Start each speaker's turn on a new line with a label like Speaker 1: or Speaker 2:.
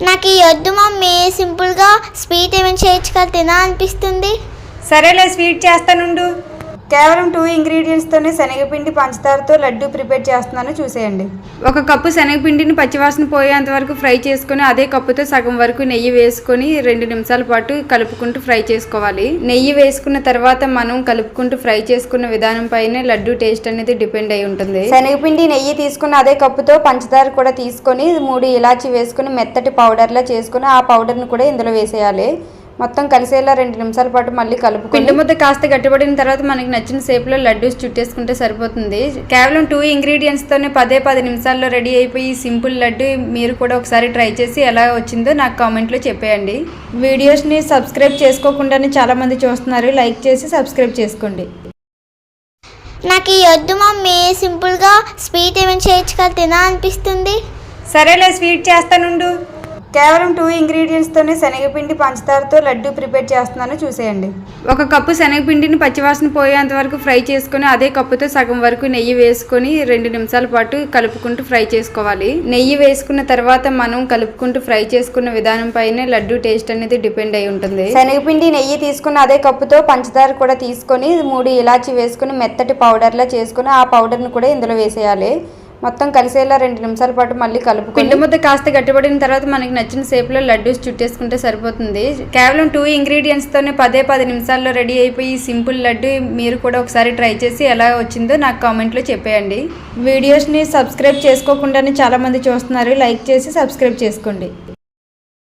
Speaker 1: నాకు ఈ వద్దు మమ్మీ, సింపుల్గా స్వీట్ ఏమైనా చేయొచ్చు కదా, తినాలనిపిస్తుంది.
Speaker 2: సరేలే, స్వీట్ చేస్తానుండు. కేవలం 2 ఇంగ్రీడియంట్స్తోనే శనగపిండి పంచదారతో లడ్డు ప్రిపేర్ చేస్తున్నాను, చూసేయండి. 1 కప్పు శనగపిండిని పచ్చివాసన పోయేంత వరకు ఫ్రై చేసుకొని అదే కప్పుతో సగం వరకు నెయ్యి వేసుకొని 2 నిమిషాల పాటు కలుపుకుంటూ ఫ్రై చేసుకోవాలి. నెయ్యి వేసుకున్న తర్వాత మనం కలుపుకుంటూ ఫ్రై చేసుకున్న విధానం పైనే లడ్డు టేస్ట్ అనేది డిపెండ్ అయి ఉంటుంది. శనగపిండి నెయ్యి తీసుకున్న అదే కప్పుతో పంచదార కూడా తీసుకొని 3 ఇలాచి వేసుకుని మెత్తటి పౌడర్లా చేసుకుని ఆ పౌడర్ని కూడా ఇందులో వేసేయాలి. మొత్తం కలిసేలా 2 నిమిషాల పాటు మళ్ళీ కలుపుకొని పిండి ముద్ద కాస్త గట్టిపడిన తర్వాత మనకి నచ్చిన షేప్లో లడ్డూస్ చుట్టేసుకుంటే సరిపోతుంది. కేవలం 2 ఇంగ్రీడియంట్స్తోనే 10 నిమిషాల్లో రెడీ అయిపోయి సింపుల్ లడ్డు మీరు కూడా ఒకసారి ట్రై చేసి ఎలా వచ్చిందో నాకు కామెంట్లో చెప్పేయండి. వీడియోస్ని సబ్స్క్రైబ్ చేసుకోకుండానే చాలామంది చూస్తున్నారు, లైక్ చేసి సబ్స్క్రైబ్ చేసుకోండి.
Speaker 1: నాకు ఈ వద్దు మమ్మీ, సింపుల్గా స్వీట్ ఏమైనా చేయొచ్చు కదా, తినాలనిపిస్తుంది.
Speaker 2: సరేలే, స్వీట్ చేస్తానుండు. కేవలం 2 ఇంగ్రీడియంట్స్తోనే శనగపిండి పంచదారతో లడ్డు ప్రిపేర్ చేస్తున్నాను, చూసేయండి. 1 కప్పు శనగపిండిని పచ్చివాసన పోయేంత వరకు ఫ్రై చేసుకొని అదే కప్పుతో సగం వరకు నెయ్యి వేసుకొని 2 నిమిషాల పాటు కలుపుకుంటూ ఫ్రై చేసుకోవాలి. నెయ్యి వేసుకున్న తర్వాత మనం కలుపుకుంటూ ఫ్రై చేసుకున్న విధానం పైనే లడ్డు టేస్ట్ అనేది డిపెండ్ అయి ఉంటుంది. శనగపిండి నెయ్యి తీసుకున్న అదే కప్పుతో పంచదార కూడా తీసుకొని 3 ఇలాచి వేసుకుని మెత్తటి పౌడర్లా చేసుకుని ఆ పౌడర్ని కూడా ఇందులో వేసేయాలి. మొత్తం కలిసేలా 2 నిమిషాల పాటు మళ్ళీ కలుపుకొని పిండి ముద్ద కాస్త గట్టిపడిన తర్వాత మనకి నచ్చిన షేప్లో లడ్డూస్ చుట్టేసుకుంటే సరిపోతుంది. కేవలం 2 ఇంగ్రీడియంట్స్తోనే 10 నిమిషాల్లో రెడీ అయిపోయి సింపుల్ లడ్డు మీరు కూడా ఒకసారి ట్రై చేసి ఎలా వచ్చిందో నాకు కామెంట్లో చెప్పేయండి. వీడియోస్ని సబ్స్క్రైబ్ చేసుకోకుండానే చాలామంది చూస్తున్నారు, లైక్ చేసి సబ్స్క్రైబ్ చేసుకోండి.